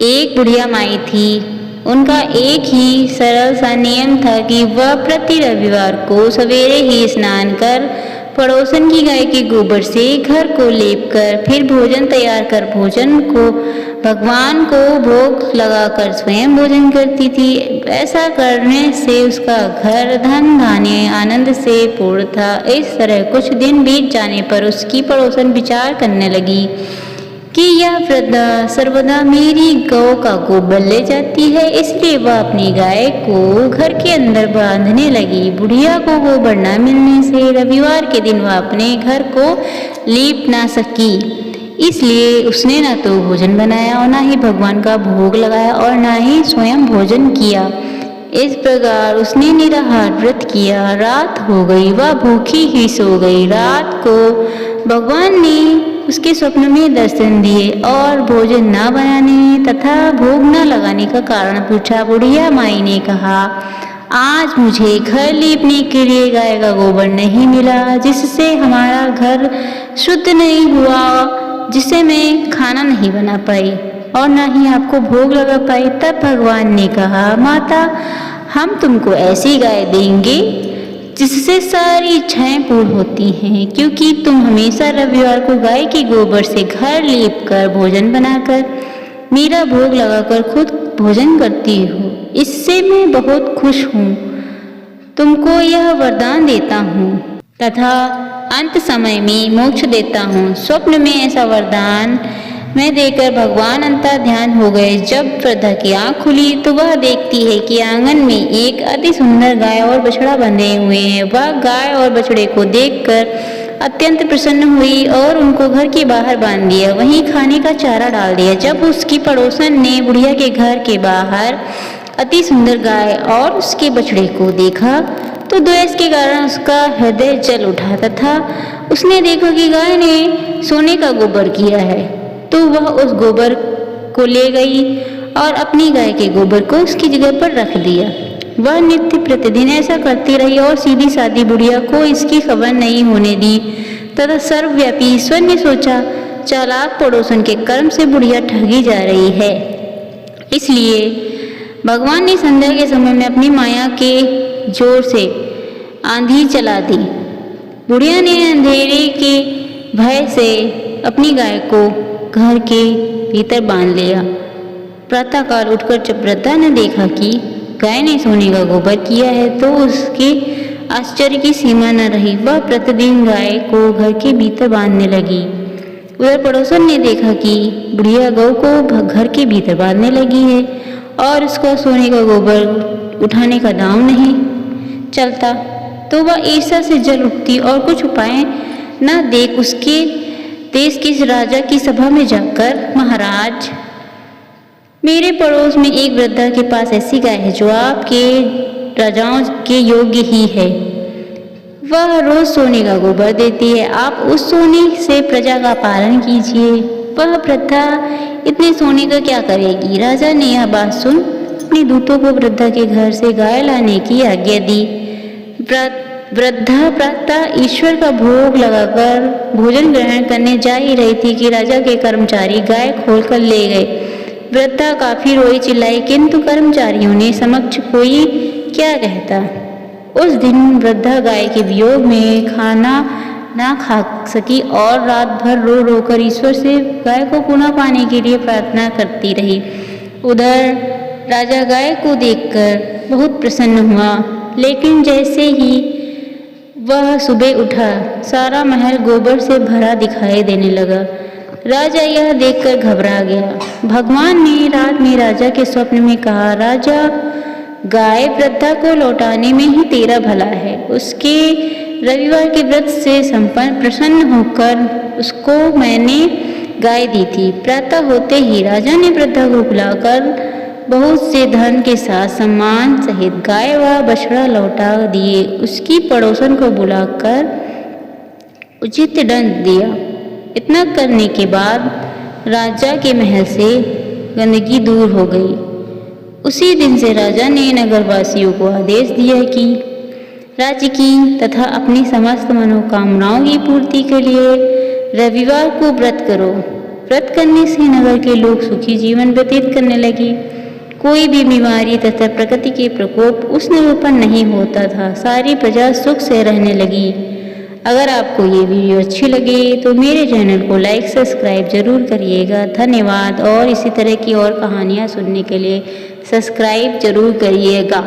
एक बुढ़िया माई थी। उनका एक ही सरल सा नियम था कि वह प्रति रविवार को सवेरे ही स्नान कर पड़ोसन की गाय के गोबर से घर को लेपकर फिर भोजन तैयार कर भोजन को भगवान को भोग लगाकर स्वयं भोजन करती थी। ऐसा करने से उसका घर धन धान्य आनंद से पूर्ण था। इस तरह कुछ दिन बीत जाने पर उसकी पड़ोसन विचार करने लगी कि यह वृद्धा सर्वदा मेरी गौ का गोबर ले जाती है, इसलिए वह अपनी गाय को घर के अंदर बांधने लगी। बुढ़िया को गोबर न मिलने से रविवार के दिन वह अपने घर को लीप ना सकी, इसलिए उसने न तो भोजन बनाया और न ही भगवान का भोग लगाया और न ही स्वयं भोजन किया। इस प्रकार उसने निराहार व्रत किया। रात हो गई, वह भूखी ही सो गई। रात को भगवान ने उसके स्वप्न में दर्शन दिए और भोजन न बनाने तथा भोग न लगाने का कारण पूछा। बुढ़िया माई ने कहा, आज मुझे घर लीपने के लिए गाय का गोबर नहीं मिला, जिससे हमारा घर शुद्ध नहीं हुआ, जिससे मैं खाना नहीं बना पाई और न ही आपको भोग लगा पाई। तब भगवान ने कहा, माता, हम तुमको ऐसी गाय देंगे जिससे सारी इच्छाएं पूर्ण होती हैं, क्योंकि तुम हमेशा रविवार को गाय के गोबर से घर लीपकर भोजन बनाकर मेरा भोग लगाकर खुद भोजन करती हो। इससे मैं बहुत खुश हूँ। तुमको यह वरदान देता हूँ तथा अंत समय में मोक्ष देता हूँ। स्वप्न में ऐसा वरदान मैं देकर भगवान अंतर ध्यान हो गए। जब वृद्धा की आंख खुली तो वह देखती है कि आंगन में एक अति सुंदर गाय और बछड़ा बंधे हुए हैं। वह गाय और बछड़े को देखकर अत्यंत प्रसन्न हुई और उनको घर के बाहर बांध दिया, वहीं खाने का चारा डाल दिया। जब उसकी पड़ोसन ने बुढ़िया के घर के बाहर अति सुंदर गाय और उसके बछड़े को देखा तो द्वेष के कारण उसका हृदय जल उठा तथा उसने देखा कि गाय ने सोने का गोबर किया है, तो वह उस गोबर को ले गई और अपनी गाय के गोबर को उसकी जगह पर रख दिया। वह नित्य प्रतिदिन ऐसा करती रही और सीधी सादी बुढ़िया को इसकी खबर नहीं होने दी तथा सर्वव्यापी ईश्वर ने सोचा, चालाक पड़ोसन के कर्म से बुढ़िया ठगी जा रही है। इसलिए भगवान ने संध्या के समय में अपनी माया के जोर से आंधी चला दी। बुढ़िया ने अंधेरे के भय से अपनी गाय को घर के भीतर बांध लिया। प्रातःकाल उठकर जब वृद्धा ने देखा कि गाय ने सोने का गोबर किया है तो उसके आश्चर्य की सीमा न रही। वह प्रतिदिन गाय को घर के भीतर बांधने लगी। उधर पड़ोसन ने देखा कि बुढ़िया गौ को घर के भीतर बांधने लगी है और उसका सोने का गोबर उठाने का दांव नहीं चलता, तो वह ईर्ष्या से जल उठती और कुछ उपाय न देख उसके देश के राजा की सभा में जाकर, महाराज, मेरे पड़ोस में एक वृद्धा के पास ऐसी गाय है जो आपके राजाओं के योग्य ही है। वह रोज सोने का गोबर देती है, आप उस सोने से प्रजा का पालन कीजिए। वह वृद्धा इतने सोने का क्या करेगी? राजा ने यह बात सुन अपने दूतों को वृद्धा के घर से गाय लाने की आज्ञा दी। वृद्धा प्रातः ईश्वर का भोग लगाकर भोजन ग्रहण करने जा ही रही थी कि राजा के कर्मचारी गाय खोलकर ले गए। वृद्धा काफी रोई चिल्लाई, किंतु कर्मचारियों ने समक्ष कोई क्या कहता। उस दिन वृद्धा गाय के वियोग में खाना ना खा सकी और रात भर रो रो कर ईश्वर से गाय को पुनः पाने के लिए प्रार्थना करती रही। उधर राजा गाय को देखकर बहुत प्रसन्न हुआ, लेकिन जैसे ही वह सुबह उठा सारा महल गोबर से भरा दिखाई देने लगा। राजा यह देखकर घबरा गया। भगवान ने रात में राजा के स्वप्न में कहा, राजा, गाय वृद्धा को लौटाने में ही तेरा भला है। उसके रविवार के व्रत से संपन्न प्रसन्न होकर उसको मैंने गाय दी थी। प्रातः होते ही राजा ने वृद्धा को बुलाकर बहुत से धन के साथ सम्मान सहित गाय व बछड़ा लौटा दिए। उसकी पड़ोसन को बुलाकर उचित दंड दिया। इतना करने के बाद राजा के महल से गंदगी दूर हो गई। उसी दिन से राजा ने नगरवासियों को आदेश दिया कि राज्य की तथा अपनी समस्त मनोकामनाओं की पूर्ति के लिए रविवार को व्रत करो। व्रत करने से नगर के लोग सुखी जीवन व्यतीत करने लगे। कोई भी बीमारी तथा प्रकृति के प्रकोप उस नगर पर नहीं होता था। सारी प्रजा सुख से रहने लगी। अगर आपको ये वीडियो अच्छी लगे तो मेरे चैनल को लाइक सब्सक्राइब जरूर करिएगा। धन्यवाद। और इसी तरह की और कहानियाँ सुनने के लिए सब्सक्राइब जरूर करिएगा।